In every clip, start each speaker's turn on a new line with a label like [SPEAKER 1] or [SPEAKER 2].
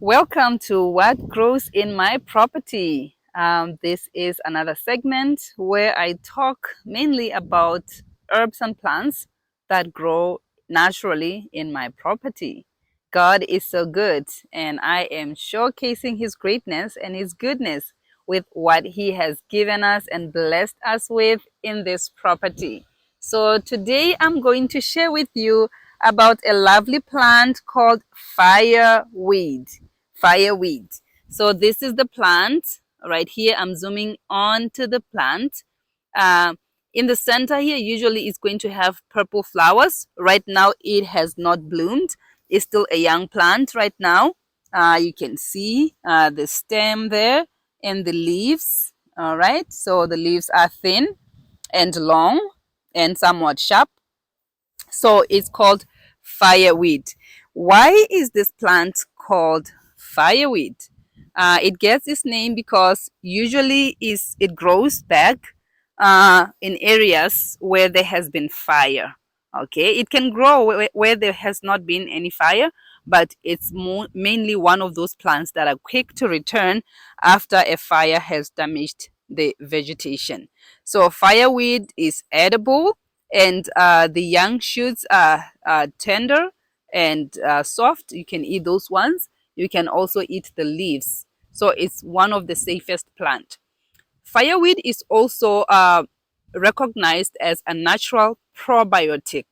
[SPEAKER 1] Welcome to What Grows in My Property. This is another segment where I talk mainly about herbs and plants that grow naturally in my property. God is so good, and I am showcasing His greatness and His goodness with what He has given us and blessed us with in this property. So today I'm going to share with you about a lovely plant called fireweed. Fireweed. So this is the plant right here. I'm zooming on to the plant. Uh, in the center here, usually it's going to have purple flowers. Right now, it has not bloomed. It's still a young plant right now. You can see the stem there and the leaves. All right. So the leaves are thin and long and somewhat sharp. So it's called fireweed. Why is this plant called fireweed? It gets its name because usually it grows back in areas where there has been fire. Okay, it can grow where there has not been any fire, but it's mainly one of those plants that are quick to return after a fire has damaged the vegetation. So fireweed is edible, and the young shoots are tender and soft. You can eat those ones. You can also eat the leaves. So it's one of the safest plant. Fireweed is also recognized as a natural probiotic.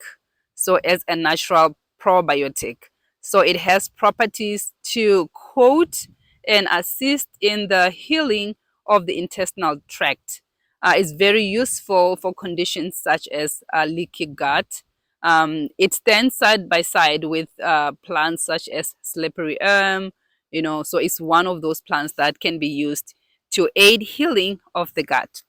[SPEAKER 1] So as a natural probiotic. So it has properties to coat and assist in the healing of the intestinal tract. It's very useful for conditions such as leaky gut. It stands side by side with plants such as slippery elm, so it's one of those plants that can be used to aid healing of the gut.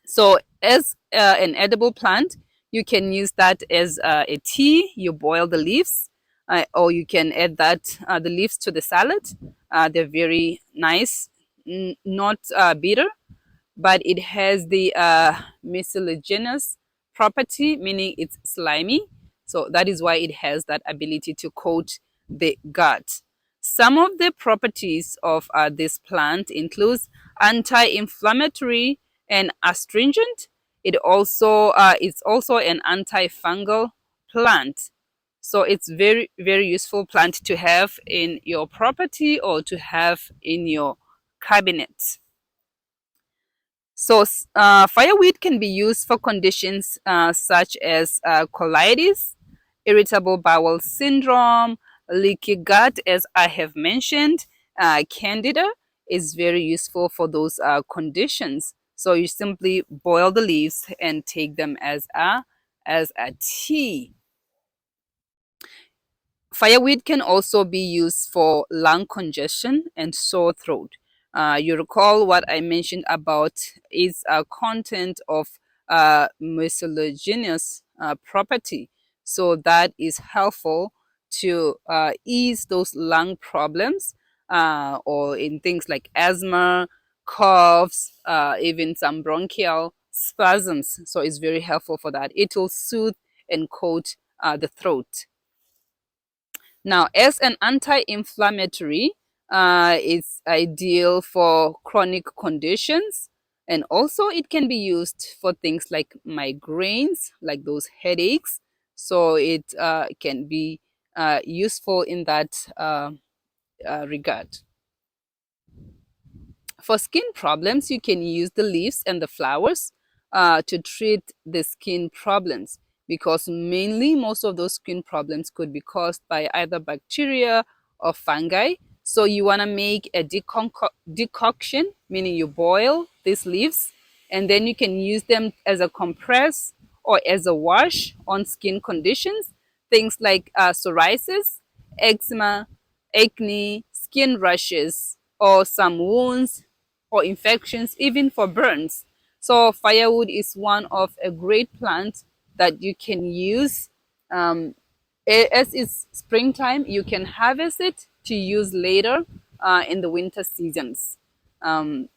[SPEAKER 1] So as an edible plant, you can use that as a tea. You boil the leaves, or you can add the leaves to the salad. They're very nice, not bitter, but it has the mucilaginous property, meaning it's slimy. So that is why it has that ability to coat the gut. Some of the properties of this plant includes anti-inflammatory and astringent. It's also an antifungal plant. So it's very, very useful plant to have in your property or to have in your cabinet. So fireweed can be used for conditions such as colitis, irritable bowel syndrome, leaky gut, as I have mentioned. Candida is very useful for those conditions. So you simply boil the leaves and take them as a tea. Fireweed can also be used for lung congestion and sore throat. You recall what I mentioned about its content of mucilaginous property. So that is helpful to ease those lung problems or in things like asthma, coughs, even some bronchial spasms. So it's very helpful for that. It will soothe and coat the throat. Now, as an anti-inflammatory, it's ideal for chronic conditions, and also it can be used for things like migraines, like those headaches. So it can be useful in that regard. For skin problems, you can use the leaves and the flowers to treat the skin problems, because mainly most of those skin problems could be caused by either bacteria or fungi. So you want to make a decoction, meaning you boil these leaves and then you can use them as a compress or as a wash on skin conditions, things like psoriasis, eczema, acne, skin rashes, or some wounds or infections, even for burns. So firewood is one of a great plant that you can use. As it's springtime, you can harvest it to use later in the winter seasons. Um,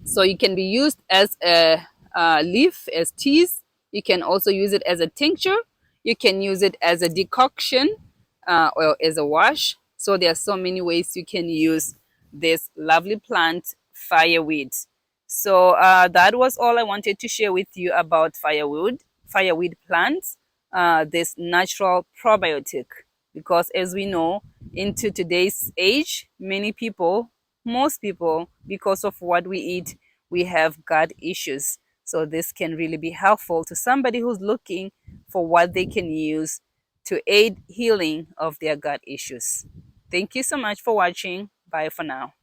[SPEAKER 1] so you can be used as a leaf, as teas. You can also use it as a tincture. You can use it as a decoction. or as a wash. So there are so many ways you can use this lovely plant, fireweed. So that was all I wanted to share with you about fireweed plants, this natural probiotic. Because as we know, into today's age, many people, most people, because of what we eat, we have gut issues. So this can really be helpful to somebody who's looking for what they can use to aid healing of their gut issues. Thank you so much for watching. Bye for now.